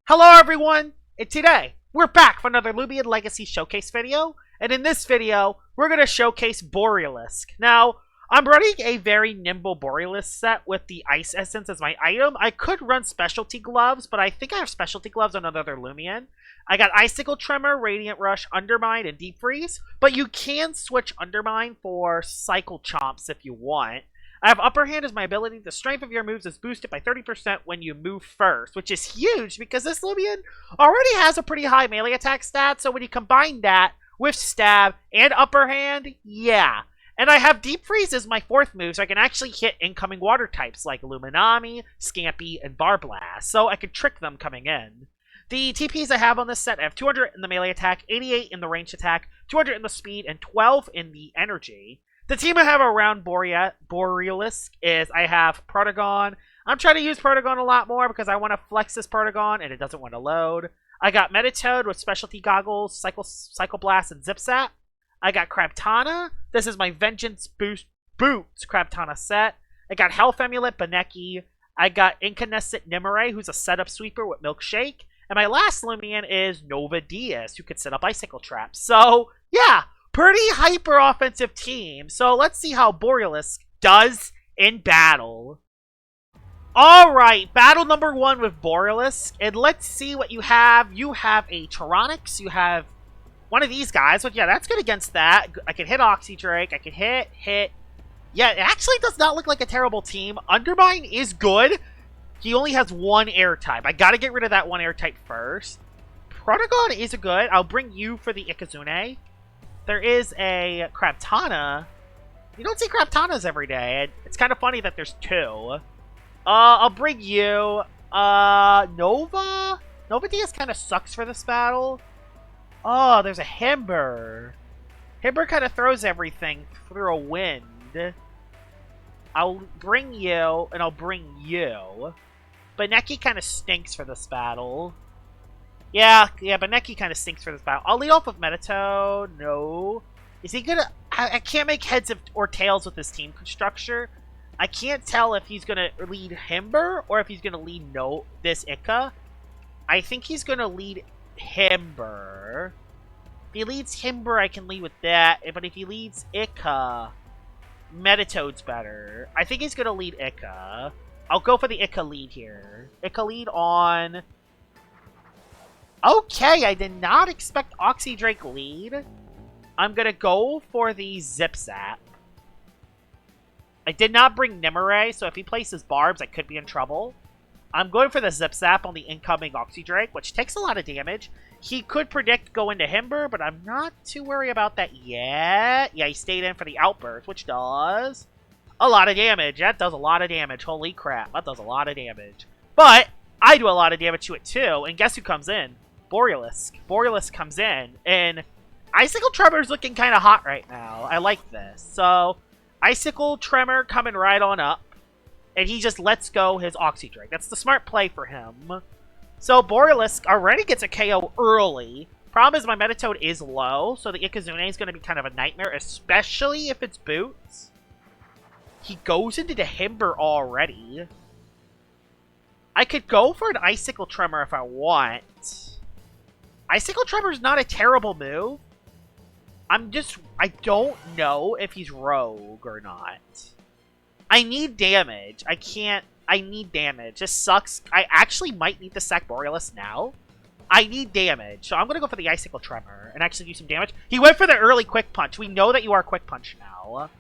Hello everyone, and today we're back for another Loomian Legacy Showcase video, and in this video we're going to showcase Borealisk. Now, I'm running a very nimble Borealisk set with the Ice Essence as my item. I could run Specialty Gloves, but I think I have Specialty Gloves on another Loomian. I got Icicle Tremor, Radiant Rush, Undermine, and Deep Freeze, but you can switch Undermine for Cycle Chomps if you want. I have Upper Hand as my ability. The strength of your moves is boosted by 30% when you move first, which is huge because this Loomian already has a pretty high melee attack stat, so when you combine that with Stab and Upper Hand, yeah. And I have Deep Freeze as my fourth move, so I can actually hit incoming water types like Luminami, Scampy, and Barblast, so I can trick them coming in. The TPs I have on this set, I have 200 in the melee attack, 88 in the ranged attack, 200 in the speed, and 12 in the energy. The team I have around Borealisk is I have Protagon. I'm trying to use Protagon a lot more because I want to flex this Protagon and it doesn't want to load. I got Metatoad with Specialty Goggles, Cycle Blast, and Zip Zap. I got Crabtana. This is my Vengeance Boots Crabtana set. I got Health Amulet Baneki. I got Incandescent Nimue, who's a setup sweeper with Milkshake. And my last Loomian is Nova Diaz, who can set up Icicle Traps. So, yeah. Pretty hyper offensive team, so let's see how Borealisk does in battle. Alright, battle number 1 with Borealisk, and let's see what you have. You have a Tyrannox, you have one of these guys, but yeah, that's good against that. I can hit Oxydrake, I can hit. Yeah, it actually does not look like a terrible team. Undermine is good. He only has one air type. I gotta get rid of that one air type first. Protagon is good. I'll bring you for the Ikazune. There is a Crabtana. You don't see Crabtanas every day. It's kind of funny that there's two. I'll bring you. Nova? Nova Diaz kind of sucks for this battle. Oh, there's a Himber. Himber kind of throws everything through a wind. I'll bring you, and I'll bring you. But Neki kind of stinks for this battle. Yeah, but Neki kind of stinks for this battle. I'll lead off with Metatoad. No. Is he gonna... I can't make heads or tails with this team structure. I can't tell if he's gonna lead Himber or if he's gonna lead this Ica. I think he's gonna lead Himber. If he leads Himber, I can lead with that. But if he leads Ica, Metatoad's better. I think he's gonna lead Ica. I'll go for the Ica lead here. Ica lead on... Okay, I did not expect Oxydrake lead. I'm going to go for the Zip Zap. I did not bring Nimue, so if he places Barbs, I could be in trouble. I'm going for the Zip Zap on the incoming Oxydrake, which takes a lot of damage. He could predict go into Himber, but I'm not too worried about that yet. Yeah, he stayed in for the Outburst, which does a lot of damage. That does a lot of damage. Holy crap, that does a lot of damage. But I do a lot of damage to it too, and guess who comes in? Borealisk. Borealisk comes in, and Icicle Tremor is looking kind of hot right now. I like this. So, Icicle Tremor coming right on up, and he just lets go his Oxydrake. That's the smart play for him. So, Borealisk already gets a KO early. Problem is my Metatoad is low, so the Ikazune is going to be kind of a nightmare, especially if it's Boots. He goes into the Himber already. I could go for an Icicle Tremor if I want. Icicle Tremor is not a terrible move. I don't know if he's rogue or not. I need damage. I need damage. This sucks. I actually might need to sack Borealisk now. I need damage. So I'm going to go for the Icicle Tremor and actually do some damage. He went for the early Quick Punch. We know that you are Quick Punch now.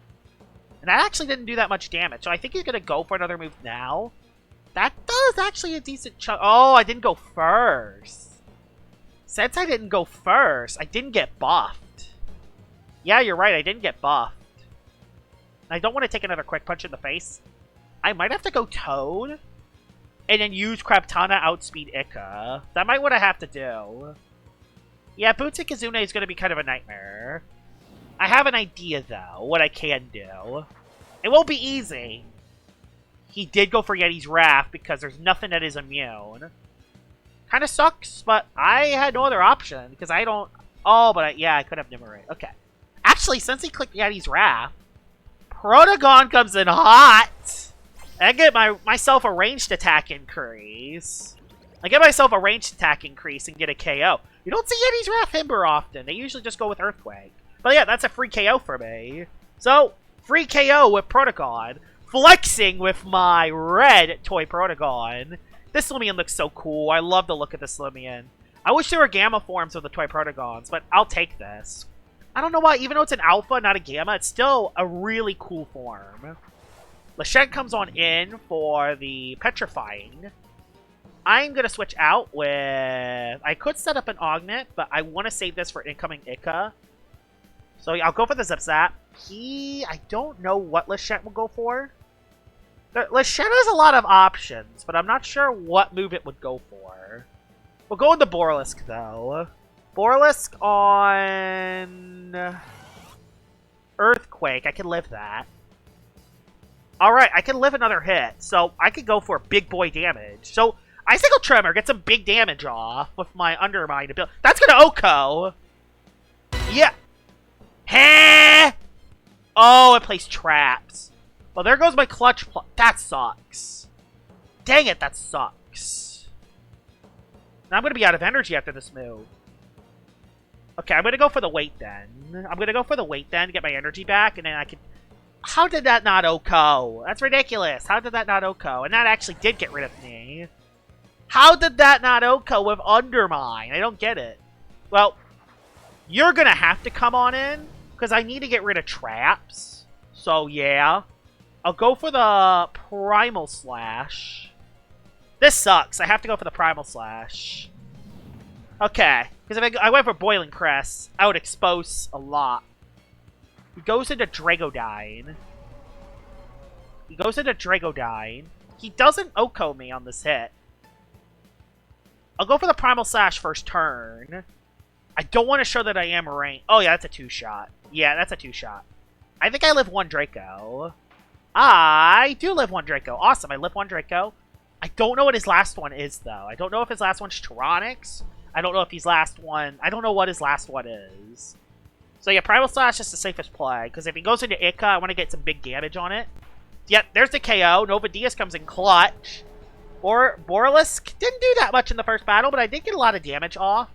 And that actually didn't do that much damage. So I think he's going to go for another move now. That does actually a decent chunk. Oh, I didn't go first. Since I didn't go first, I didn't get buffed. Yeah, you're right, I didn't get buffed. I don't want to take another Quick Punch in the face. I might have to go Toad, and then use Crabtana outspeed Ica. That might what I have to do. Yeah, Boots Ikazune is going to be kind of a nightmare. I have an idea, though, what I can do. It won't be easy. He did go for Yeti's Wrath because there's nothing that is immune. Kind of sucks, but I had no other option because I don't... Oh, but yeah, I could have Nimue. Okay. Actually, since he clicked Yeti's Wrath, Protagon comes in hot. I get myself a ranged attack increase. I get myself a ranged attack increase and get a KO. You don't see Yeti's Wrath Himber often. They usually just go with Earthquake. But yeah, that's a free KO for me. So, free KO with Protagon. Flexing with my red toy Protagon. This Loomian looks so cool. I love the look of this Loomian. I wish there were Gamma forms of the toy Protagons, but I'll take this. I don't know why, even though it's an Alpha, not a Gamma, it's still a really cool form. Lachette comes on in for the Petrifying. I'm going to switch out with... I could set up an Augment, but I want to save this for incoming Ica. So I'll go for the Zip Zap. I don't know what Lachette will go for. Lachette has a lot of options, but I'm not sure what move it would go for. We'll go with the Borealisk, though. Borealisk on... Earthquake. I can live that. Alright, I can live another hit. So I could go for big boy damage. So Icicle Tremor gets some big damage off with my Undermine ability. That's gonna Oko! Yeah! Heh! Oh, it plays traps. Well, there goes my Clutch Plunge. That sucks. Dang it, that sucks. Now I'm going to be out of energy after this move. Okay, I'm going to go for the weight then. To get my energy back, and then I can... How did that not Oko? That's ridiculous. How did that not Oko? And that actually did get rid of me. How did that not Oko with Undermine? I don't get it. Well, you're going to have to come on in, because I need to get rid of traps. So, yeah. I'll go for the Primal Slash. This sucks. I have to go for the Primal Slash. Okay. Because if I went for Boiling Crest, I would expose a lot. He goes into Dragodyne. He doesn't Oko me on this hit. I'll go for the Primal Slash first turn. I don't want to show that I am ranked. Oh, yeah, that's a 2-shot. Yeah, that's a 2-shot. I think I live 1 Draco. I do live 1 Draco. Awesome, I live 1 Draco. I don't know what his last one is, though. I don't know if his last one's Tyranics. I don't know if his last one... I don't know what his last one is. So yeah, Primal Slash is the safest play, because if he goes into Ica, I want to get some big damage on it. Yep, there's the KO. Nova Diaz comes in clutch. Or Borealisk didn't do that much in the first battle, but I did get a lot of damage off.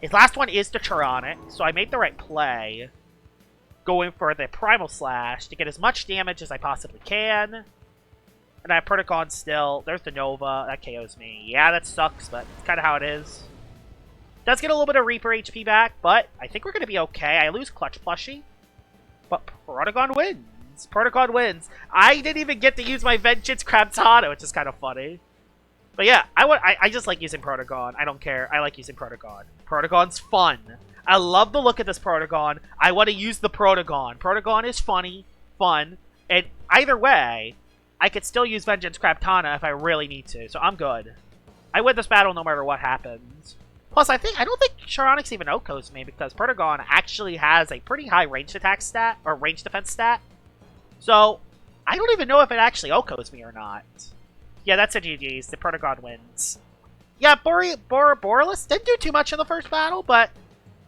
His last one is the Tyranic, so I made the right play. Going for the Primal Slash to get as much damage as I possibly can. And I have Protagon still. There's the Nova. That KOs me. Yeah, that sucks, but it's kind of how it is. Does get a little bit of Reaper HP back, but I think we're going to be okay. I lose Clutch Plushie, but Protagon wins. Protagon wins. I didn't even get to use my Vengeance Crabtana, which is kind of funny. But yeah, I just like using Protagon. I don't care. I like using Protagon. Protagon's fun. I love the look of this Protagon. I want to use the Protagon. Protagon is funny, fun, and either way, I could still use Vengeance Crabtana if I really need to, so I'm good. I win this battle no matter what happens. Plus, I don't think Tyranics even Okos me, because Protagon actually has a pretty high ranged attack stat, or range defense stat. So, I don't even know if it actually Okos me or not. Yeah, that's a GG's. The Protagon wins. Yeah, Borealisk didn't do too much in the first battle, but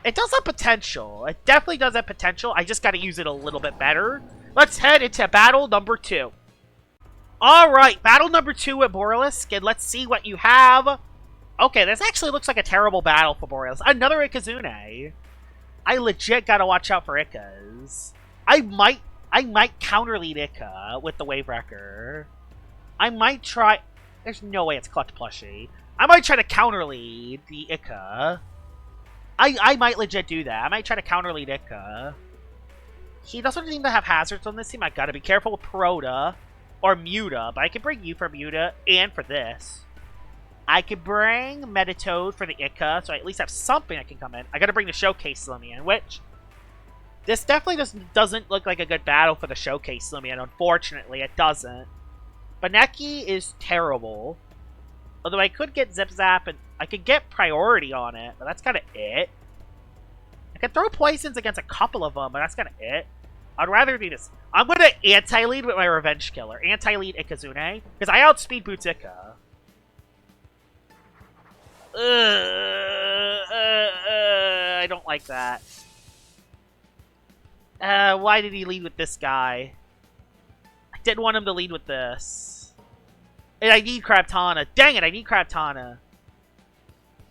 it does have potential. It definitely does have potential. I just got to use it a little bit better. Let's head into battle number 2. Alright, battle number 2 at Borealisk, and let's see what you have. Okay, this actually looks like a terrible battle for Borealisk. Another Ikazune. I legit gotta watch out for Ikas. I might counter lead Ica with the Wave Wrecker. I might try... There's no way it's Clutch Plushie. I might try to counter lead the Ica. I might legit do that. I might try to counter lead Ica. He doesn't seem to have hazards on this team. I gotta be careful with Proda or Muta, but I can bring you for Muta and for this. I could bring Metatoad for the Ica, so I at least have something that can come in. I gotta bring the Showcase Loomian, which... This definitely doesn't look like a good battle for the Showcase Loomian, unfortunately. It doesn't. Baneki is terrible. Although I could get Zip Zap, and I could get priority on it, but that's kind of it. I could throw Poisons against a couple of them, but that's kind of it. I'd rather do this. I'm going to anti-lead with my Revenge Killer. Anti-lead Ikazune, because I outspeed Boots Ica. I don't like that. Why did he lead with this guy? I didn't want him to lead with this. And I need Crabtana. Dang it, I need Crabtana.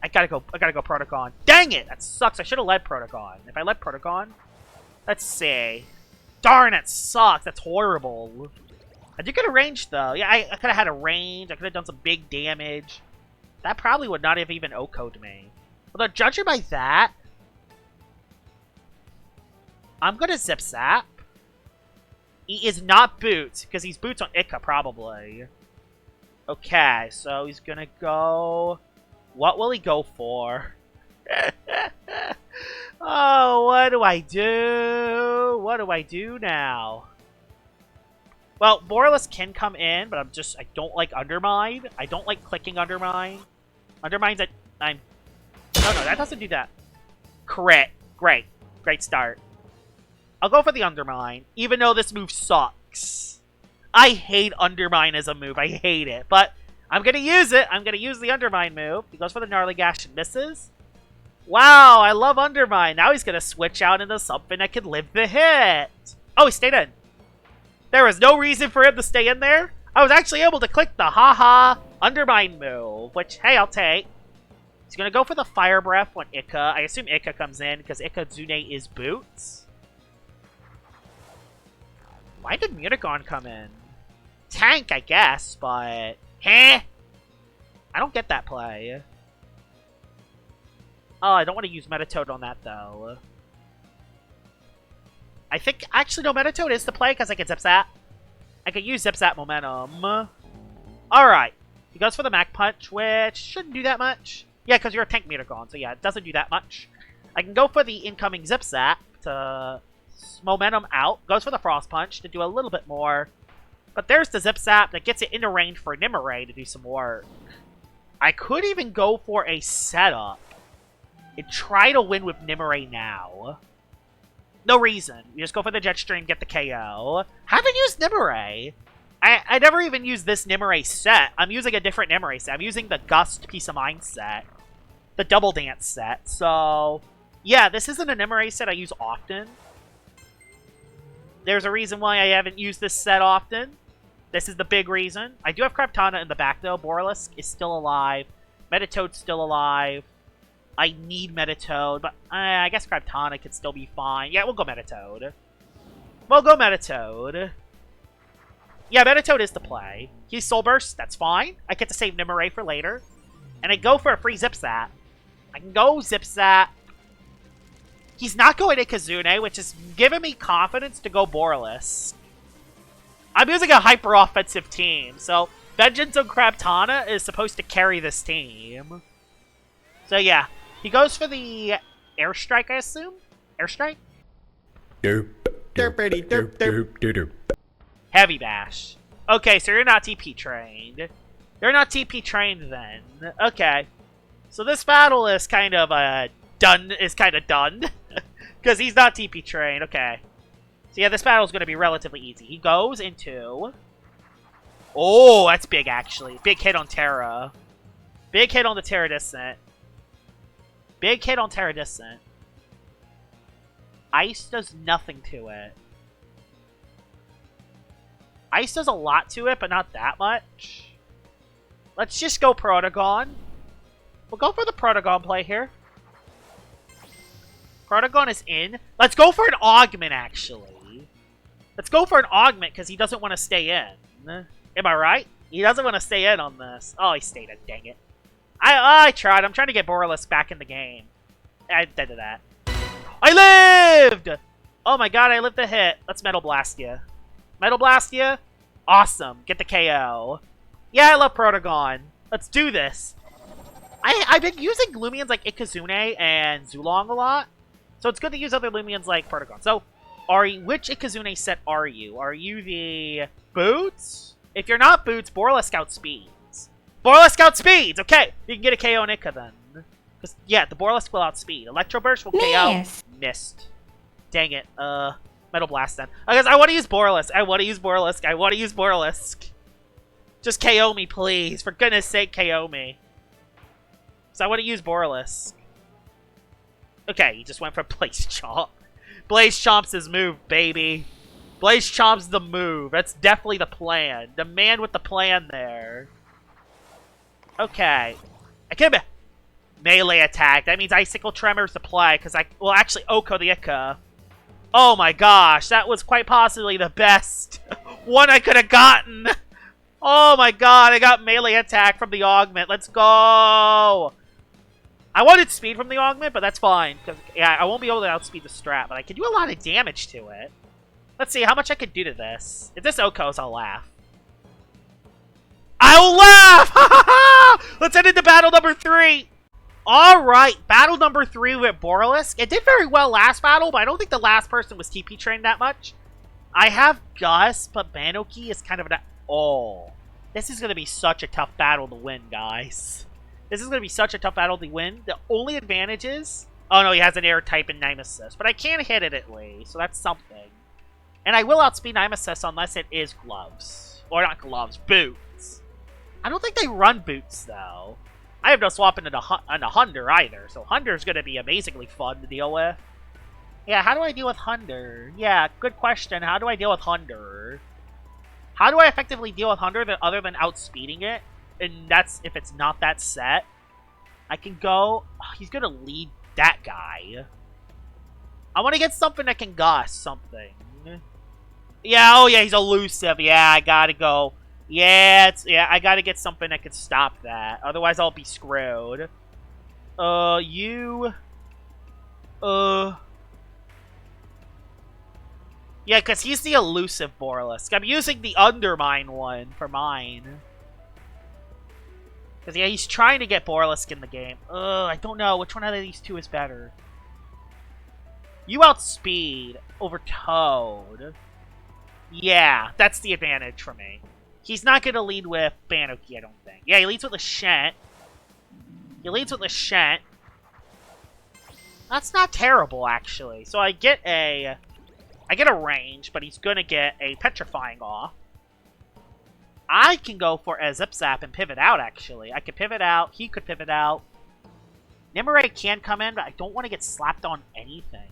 I gotta go Protogon. Dang it! That sucks. I should have led Protogon. If I led Protogon... Let's see. Darn, that sucks. That's horrible. I did get a range, though. Yeah, I could have had a range. I could have done some big damage. That probably would not have even OHKO'd me. Although, judging by that... I'm gonna Zip Zap. He is not Boots, because he's Boots on Ica, probably. Okay, so he's gonna go... What will he go for? Oh, what do I do? What do I do now? Well, Borealisk can come in, but I don't like Undermine. I don't like clicking Undermine. Undermine's at... No, that doesn't do that. Crit. Great. Great start. I'll go for the Undermine, even though this move sucks. I hate Undermine as a move. I hate it, but I'm going to use it. I'm going to use the Undermine move. He goes for the Gnarly Gash and misses. Wow, I love Undermine. Now he's going to switch out into something that can live the hit. Oh, he stayed in. There was no reason for him to stay in there. I was actually able to click the haha Undermine move, which, hey, I'll take. He's going to go for the Fire Breath on Ica. I assume Ica comes in because Ikazune is Boots. Why did Mutagon come in? Tank, I guess, but... Heh? I don't get that play. Oh, I don't want to use Metatoad on that, though. I think... Actually, no, Metatoad is the play, because I can Zip Zap. I can use Zip Zap momentum. Alright. He goes for the Mach Punch, which shouldn't do that much. Yeah, because you're a tank Mutagon, so yeah, it doesn't do that much. I can go for the incoming Zip Zap to momentum out. Goes for the Frost Punch to do a little bit more. But there's the Zip Zap that gets it into range for Nimue to do some work. I could even go for a setup and try to win with Nimue now. No reason. You just go for the Jet Stream, get the KO. Haven't used Nimue. I never even used this Nimue set. I'm using a different Nimue set. I'm using the Gust Peace of Mind set. The Double Dance set. So, yeah, this isn't a Nimue set I use often. There's a reason why I haven't used this set often. This is the big reason. I do have Crabtana in the back, though. Borealisk is still alive. Metatoad's still alive. I need Metatoad, but I guess Crabtana could still be fine. Yeah, we'll go Metatoad. We'll go Metatoad. Yeah, Metatoad is the play. He's Soul Burst. That's fine. I get to save Nimue for later. And I go for a free Zip Zap. I can go Zip Zap. He's not going to Ikazune, which is giving me confidence to go Borealisk. I'm using a hyper-offensive team, so Vengeance on Crabtana is supposed to carry this team. So yeah, he goes for the Airstrike, I assume? Airstrike? Derp, derp, derp, derp, derp. Heavy Bash. Okay, so you're not TP trained. You're not TP trained then. Okay. So this battle is kind of done. Because he's not TP trained. Okay. So yeah, this battle is going to be relatively easy. He goes into... Oh, that's big, actually. Big hit on Terra. Big hit on the Terra Distant. Big hit on Terra Distant. Ice does nothing to it. Ice does a lot to it, but not that much. Let's just go Protogon. We'll go for the Protogon play here. Protogon is in. Let's go for an Augment, actually. Let's go for an Augment, because he doesn't want to stay in. Am I right? He doesn't want to stay in on this. Oh, he stayed in. Dang it. I tried. I'm trying to get Borealisk back in the game. I did that. I lived! Oh my god, I lived the hit. Let's Metal Blast you. Metal Blast you? Awesome. Get the KO. Yeah, I love Protogon. Let's do this. I've been using Loomians like Ikazune and Zulong a lot. So it's good to use other Loomians like Protogon. So, which Ikazune set are you? Are you the Boots? If you're not Boots, Borealisk outspeeds. Borealisk outspeeds! Okay, you can get a KO on Ica then. Because, yeah, the Borealisk will outspeed. Electro Burst will KO. Missed. Dang it. Metal Blast then. Because I want to use Borealisk. I want to use Borealisk. I want to use Borealisk. Just KO me, please. For goodness sake, KO me. So I want to use Borealisk. Okay, he just went for Blaze Chomp. Blaze Chomp's his move, baby. Blaze Chomp's the move. That's definitely the plan. The man with the plan there. Okay. I can melee attack. That means Icicle Tremors to play, because well, actually, Oko the Ica. Oh my gosh, that was quite possibly the best one I could have gotten. Oh my god, I got melee attack from the augment. Let's go. I wanted speed from the augment, but that's fine. Because yeah, I won't be able to outspeed the strat, but I can do a lot of damage to it. Let's see how much I could do to this. If this Okos, I'll laugh. I'll laugh! Let's head into battle number 3. Alright, battle number 3 with Borealisk. It did very well last battle, but I don't think the last person was TP trained that much. I have Gus, but Banoki is kind of an... Oh. This is going to be such a tough battle to win, guys. This is going to be such a tough battle to win. The only advantage is... Oh no, he has an air type in Nemesis, but I can hit it at least, so that's something. And I will outspeed Nemesis unless it is gloves. Or not gloves, boots. I don't think they run boots, though. I have no swap into Hunder either, so Hunder's going to be amazingly fun to deal with. Yeah, how do I deal with Hunder? Yeah, good question. How do I deal with Hunder? How do I effectively deal with Hunder other than outspeeding it? And that's if it's not that set. I can go... Oh, he's going to lead that guy. I want to get something that can Gus something. Yeah, oh yeah, he's elusive. Yeah, I gotta go. Yeah, I gotta get something that can stop that. Otherwise, I'll be screwed. Yeah, because he's the elusive Borealisk. I'm using the Undermine one for mine. Because, yeah, he's trying to get Borealisk in the game. I don't know. Which one out of these two is better? You outspeed over Toad. Yeah, that's the advantage for me. He's not going to lead with Banoki, I don't think. Yeah, he leads with Lashent. That's not terrible, actually. So I get a range, but he's going to get a Petrifying off. I can go for a Zip Zap and pivot out, actually. I could pivot out. He could pivot out. Nimue can come in, but I don't want to get slapped on anything.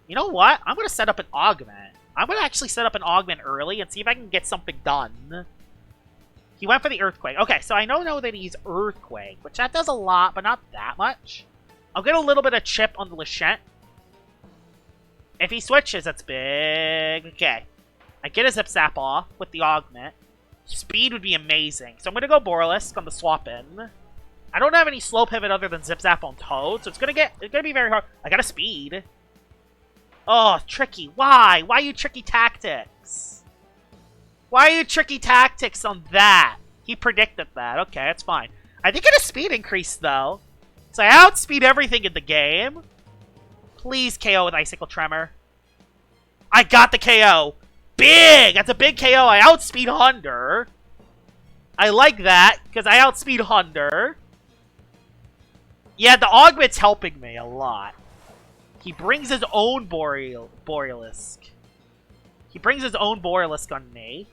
You know what? I'm going to set up an Augment. I'm going to actually set up an Augment early and see if I can get something done. He went for the Earthquake. Okay, so I know that he's Earthquake, which that does a lot, but not that much. I'll get a little bit of chip on the Lashent. If he switches, that's big. Okay. I get a Zip Zap off with the Augment. Speed would be amazing. So I'm going to go Borealisk on the swap-in. I don't have any slow pivot other than Zip Zap on Toad, so it's going to be very hard. I got a Speed. Oh, tricky. Why? Why you tricky tactics? Why are you tricky tactics on that? He predicted that. Okay, that's fine. I did get a speed increase, though. So I outspeed everything in the game. Please KO with Icicle Tremor. I got the KO. Big! That's a big KO. I outspeed Hunder. I like that, because I outspeed Hunder. Yeah, the Augment's helping me a lot. He brings his own Borealisk. He brings his own Borealisk on me.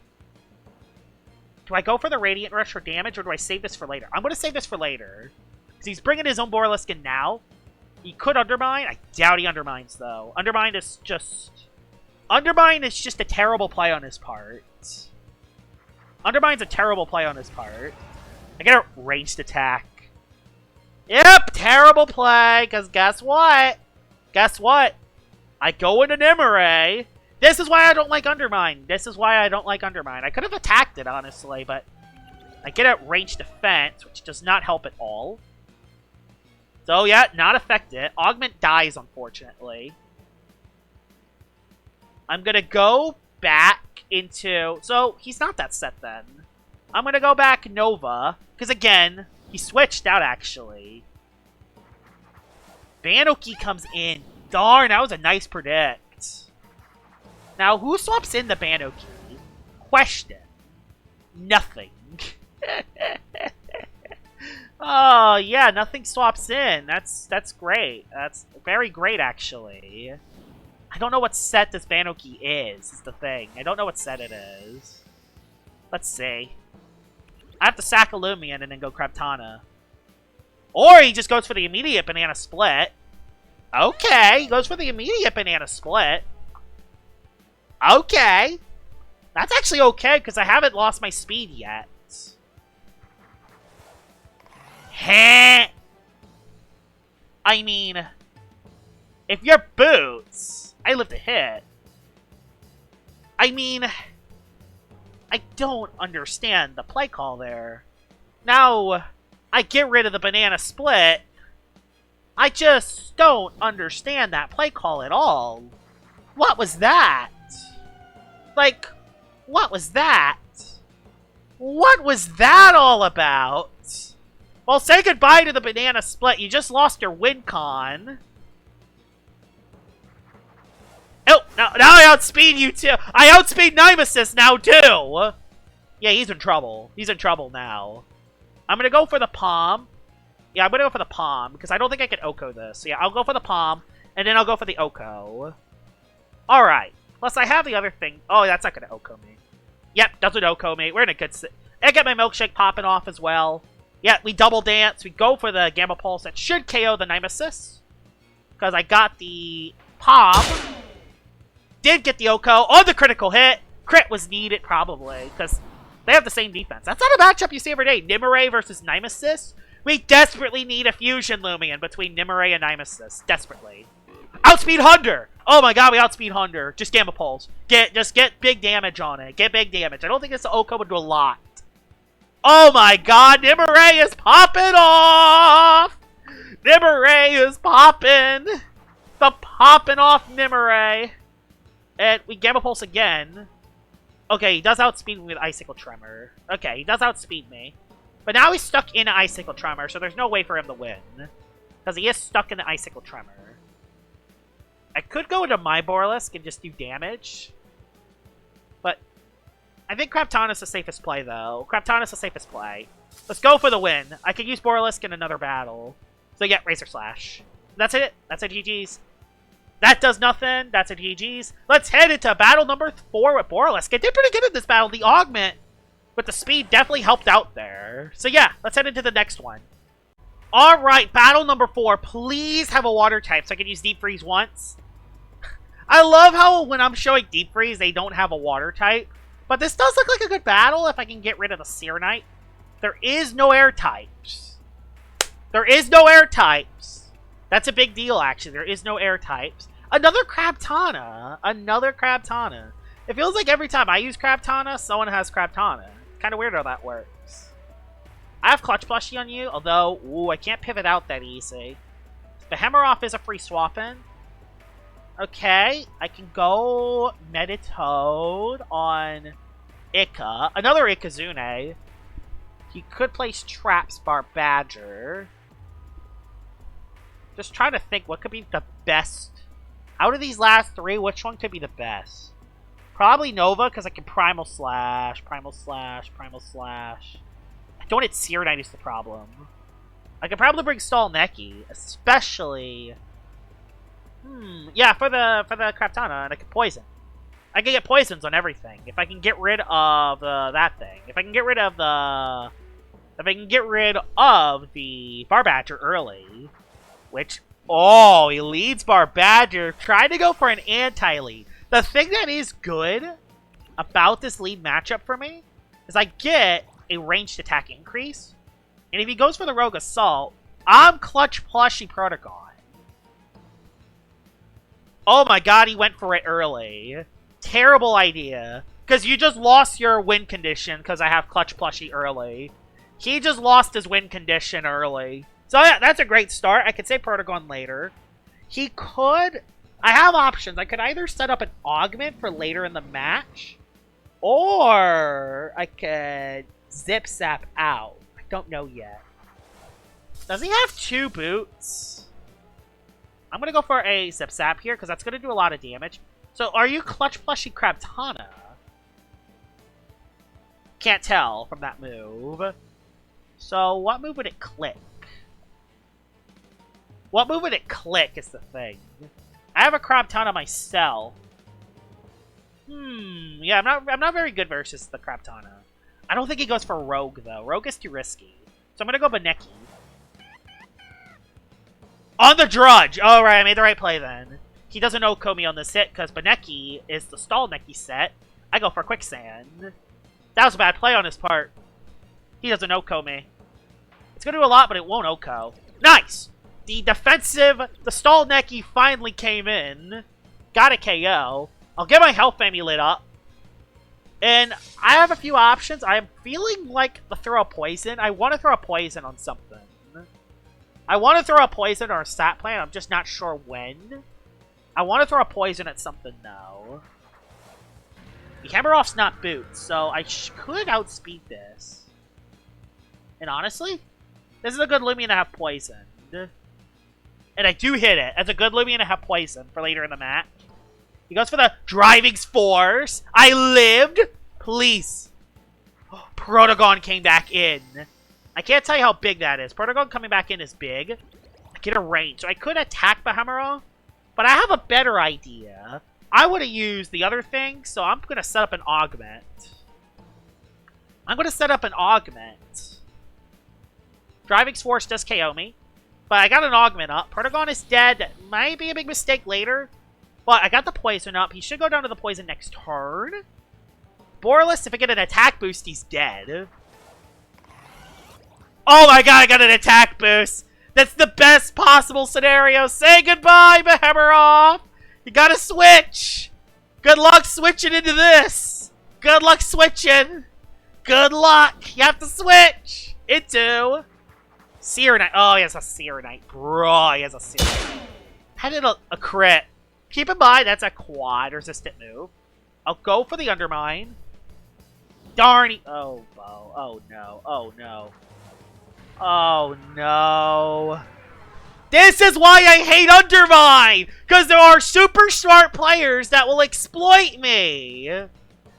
Do I go for the Radiant Rush for damage, or do I save this for later? I'm going to save this for later. Because he's bringing his own Borealisk in now. He could Undermine. I doubt he Undermines, though. Undermine is just a terrible play on his part. Undermine's a terrible play on his part. I get a ranged attack. Yep, terrible play, because guess what? Guess what? I go into Nimue. This is why I don't like Undermine. I could have attacked it, honestly, but I get a ranged defense, which does not help at all. So, yeah, not affected. Augment dies, unfortunately. I'm going to go back into... So, he's not that set, then. I'm going to go back Nova, because, again, he switched out, actually. Banoki comes in. Darn, that was a nice predict. Now, who swaps in the Banoki? Question. Nothing. Oh, yeah, nothing swaps in. That's great. That's very great, actually. I don't know what set this Banoki is the thing. I don't know what set it is. Let's see. I have to sack a Loomian and then go Kraptana. Or he just goes for the immediate banana split. Okay, he goes for the immediate banana split. Okay. That's actually okay, because I haven't lost my speed yet. Heh. I mean, if you're Boots, I live to hit. I mean, I don't understand the play call there. Now, I get rid of the banana split. I just don't understand that play call at all. What was that? Like, what was that? What was that all about? Well, say goodbye to the banana split. You just lost your win con. Oh, now I outspeed you too. I outspeed Nemesis now too. Yeah, he's in trouble. He's in trouble now. I'm gonna go for the palm. Yeah, I'm gonna go for the palm because I don't think I can Oko this. So yeah, I'll go for the palm and then I'll go for the Oko. All right. Plus I have the other thing. Oh, that's not gonna Oko me. Yep, doesn't Oko me. We're in a good sit. I get my milkshake popping off as well. Yeah, we double dance. We go for the Gamma Pulse that should KO the Nemesis because I got the palm. Did get the Oko on the critical hit. Crit was needed probably because they have the same defense. That's not a matchup you see every day. Nimue versus Nemesis. We desperately need a fusion Loomian between Nimue and Nemesis. Desperately. Outspeed Hunter! Oh my god, we outspeed Hunter. Just Gamma Pulse. Just get big damage on it. Get big damage. I don't think this Oko would do a lot. Oh my god, Nimue is popping off! Nimue is popping! The popping off Nimue. And we Gamma Pulse again. Okay, he does outspeed me with Icicle Tremor. Okay, he does outspeed me. But now he's stuck in Icicle Tremor, so there's no way for him to win. Because he is stuck in the Icicle Tremor. I could go into my Borealisk and just do damage. But I think Craptana's the safest play, though. Craptana's the safest play. Let's go for the win. I could use Borealisk in another battle. So yeah, Razor Slash. That's it. That's a GG's. That does nothing. That's a GG's. Let's head into battle number 4 with Borealisk. I did pretty good in this battle. The augment with the speed definitely helped out there. So yeah, let's head into the next one. Alright, battle number 4. Please have a water type so I can use Deep Freeze once. I love how when I'm showing Deep Freeze, they don't have a water type. But this does look like a good battle if I can get rid of the Seer Knight. There is no air types. There is no air types. That's a big deal, actually. There is no air types. Another Craptana. Another Craptana. It feels like every time I use Craptana, someone has Craptana. Kind of weird how that works. I have Clutch Plushie on you, although, ooh, I can't pivot out that easy. The Hammeroff is a free swap-in. Okay, I can go Meditoad on Ika. Another Ikazune. He could place Traps Barbadger. Just trying to think what could be the best. Out of these last 3, which one could be the best? Probably Nova, because I can Primal Slash, Primal Slash, Primal Slash. I don't hit Seer Knight is the problem. I could probably bring Stall Neki, especially... yeah, for the Craptana, and I could Poison. I can get Poisons on everything. If I can get rid of that thing. If I can get rid of the... If I can get rid of the Barbadger early, which... Oh, he leads Barbadger, trying to go for an anti-lead. The thing that is good about this lead matchup for me is I get a ranged attack increase. And if he goes for the Rogue Assault, I'm Clutch Plushie Protagon. Oh my god, he went for it early. Terrible idea. Because you just lost your win condition because I have Clutch Plushie early. He just lost his win condition early. So yeah, that's a great start. I could say Protagon later. He could... I have options. I could either set up an Augment for later in the match, or I could Zip Zap out. I don't know yet. Does he have 2 boots? I'm going to go for a Zip Zap here, because that's going to do a lot of damage. So, are you Clutch Plushie Craptana? Can't tell from that move. So, what move would it click? What move would it click is the thing. I have a Craptana myself. Yeah, I'm not very good versus the Craptana. I don't think he goes for Rogue, though. Rogue is too risky. So I'm going to go Baneki. On the Drudge! Oh, right, I made the right play then. He doesn't Oko me on this hit, because Baneki is the Stall Neki set. I go for Quicksand. That was a bad play on his part. He doesn't Oko me. It's going to do a lot, but it won't Oko. Nice! The stall Neki finally came in. Got a KO. I'll get my health amulet up. And I have a few options. I am feeling like to throw a poison. I want to throw a poison on something. I want to throw a poison or a stat plant. I'm just not sure when. I want to throw a poison at something, though. The Hammeroff's not boots, so I could outspeed this. And honestly, this is a good Loomian to have poisoned. And I do hit it. That's a good Loomian to have poison for later in the match. He goes for the Driving Force. I lived. Please. Oh, Protagon came back in. I can't tell you how big that is. Protagon coming back in is big. I get a range. So I could attack Bahamara, but I have a better idea. I would have used the other thing, so I'm going to set up an Augment. Driving Force does KO me, but I got an Augment up. Protagon is dead. That might be a big mistake later, but I got the Poison up. He should go down to the Poison next turn. Borealisk, if I get an attack boost, he's dead. Oh my god, I got an attack boost! That's the best possible scenario! Say goodbye, Behemoth! You gotta switch! Good luck switching into this! Good luck switching! Good luck! You have to switch! Into... Searonite. Oh, he has a Searonite. Bro, he has a Searonite. How did a crit? Keep in mind, that's a quad resistant move. I'll go for the Undermine. Darn. Oh, Bo. Oh, no. Oh, no. Oh, no. This is why I hate Undermine! Because there are super smart players that will exploit me.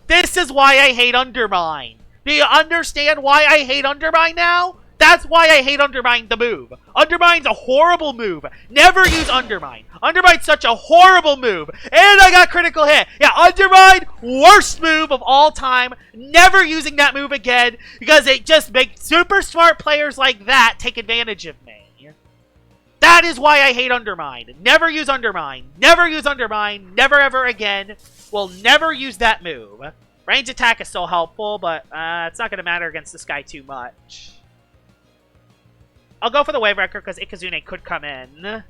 This is why I hate Undermine. Do you understand why I hate Undermine now? That's why I hate Undermine the move. Undermine's a horrible move. Never use Undermine. Undermine's such a horrible move. And I got critical hit. Yeah, Undermine, worst move of all time. Never using that move again because it just makes super smart players like that take advantage of me. That is why I hate Undermine. Never use Undermine. Never use Undermine. Never ever again. Will never use that move. Range attack is still helpful, but it's not going to matter against this guy too much. I'll go for the Wave Wrecker because Ikazune could come in.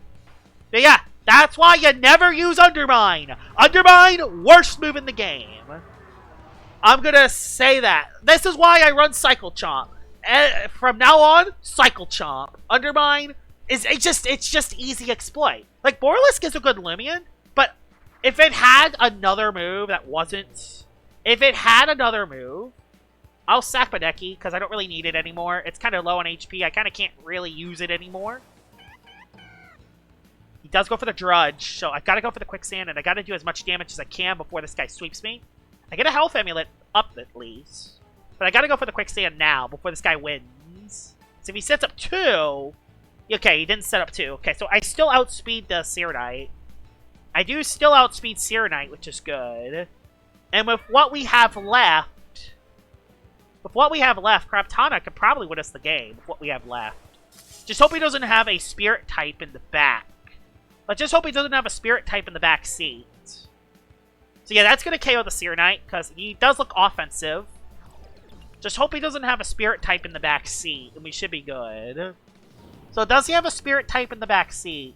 But yeah, that's why you never use Undermine. Undermine, worst move in the game. I'm going to say that. This is why I run Cycle Chomp. From now on, Cycle Chomp. Undermine, it's just easy exploit. Like, Borealisk is a good Loomian, but if it had another move that wasn't... If it had another move... I'll sack Badeki, because I don't really need it anymore. It's kind of low on HP. I kind of can't really use it anymore. He does go for the Drudge, so I've got to go for the Quicksand, and I got to do as much damage as I can before this guy sweeps me. I get a Health Amulet up, at least. But I got to go for the Quicksand now, before this guy wins. So if he sets up 2... Okay, he didn't set up 2. Okay, so I still outspeed the Searonite. I do still outspeed Searonite, which is good. And with what we have left... Kraptana could probably win us the game with what we have left. Just hope he doesn't have a Spirit type in the back. But just hope he doesn't have a Spirit type in the back seat. So yeah, that's going to KO the Searonite, because he does look offensive. Just hope he doesn't have a Spirit type in the back seat, and we should be good. So does he have a Spirit type in the back seat?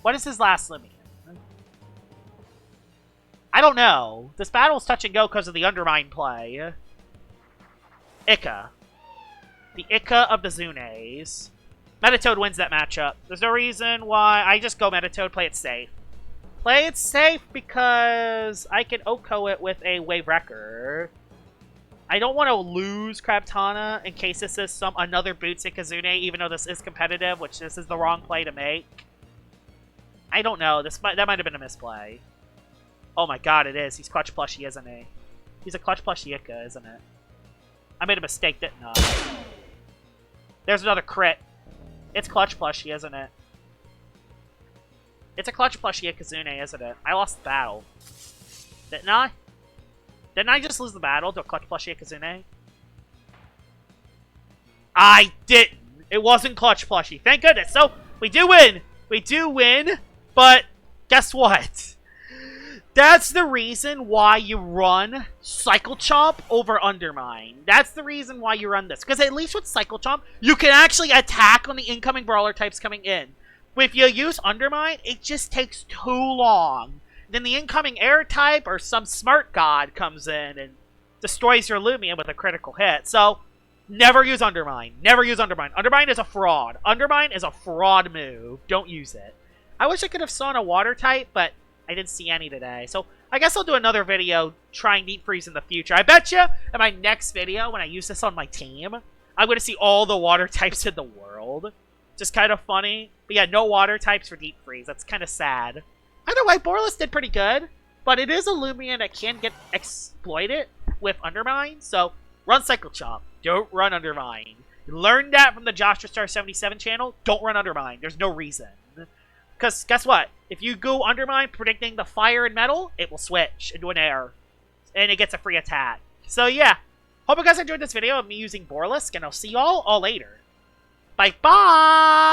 What is his last Loomian? I don't know. This battle is touch and go because of the Undermine play. Ika. The Ika of the Zunes. Metatoad wins that matchup. There's no reason why I just go Metatoad, play it safe. Play it safe because I can Oko it with a Wave Wrecker. I don't want to lose Kraptana in case this is another Boots Ikazune, even though this is competitive, which this is the wrong play to make. I don't know. That might have been a misplay. Oh my god, it is. He's Clutch Plushie, isn't he? He's a Clutch Plushie Ika, isn't it? I made a mistake, didn't I? There's another crit. It's Clutch Plushie, isn't it? It's a Clutch Plushie Ikazune, isn't it? I lost the battle. Didn't I? Didn't I just lose the battle to a Clutch Plushie Ikazune? I didn't! It wasn't Clutch Plushie. Thank goodness. So, we do win! We do win, but guess what? That's the reason why you run Cycle Chomp over Undermine. That's the reason why you run this. Because at least with Cycle Chomp, you can actually attack on the incoming brawler types coming in. If you use Undermine, it just takes too long. Then the incoming air type or some smart god comes in and destroys your Loomian with a critical hit. So, never use Undermine. Never use Undermine. Undermine is a fraud. Undermine is a fraud move. Don't use it. I wish I could have sawn a water type, but I didn't see any today. So, I guess I'll do another video trying Deep Freeze in the future. I bet you in my next video, when I use this on my team, I'm going to see all the water types in the world. Just kind of funny. But yeah, no water types for Deep Freeze. That's kind of sad. Either way, Borealisk did pretty good. But it is a Loomian that can get exploited with Undermine. So, run Cycle Chomp. Don't run Undermine. You learned that from the Joshua Star 77 channel. Don't run Undermine. There's no reason. Because guess what? If you go Undermine predicting the fire and metal, it will switch into an air. And it gets a free attack. So yeah. Hope you guys enjoyed this video of me using Borealisk. And I'll see y'all all later. Bye-bye!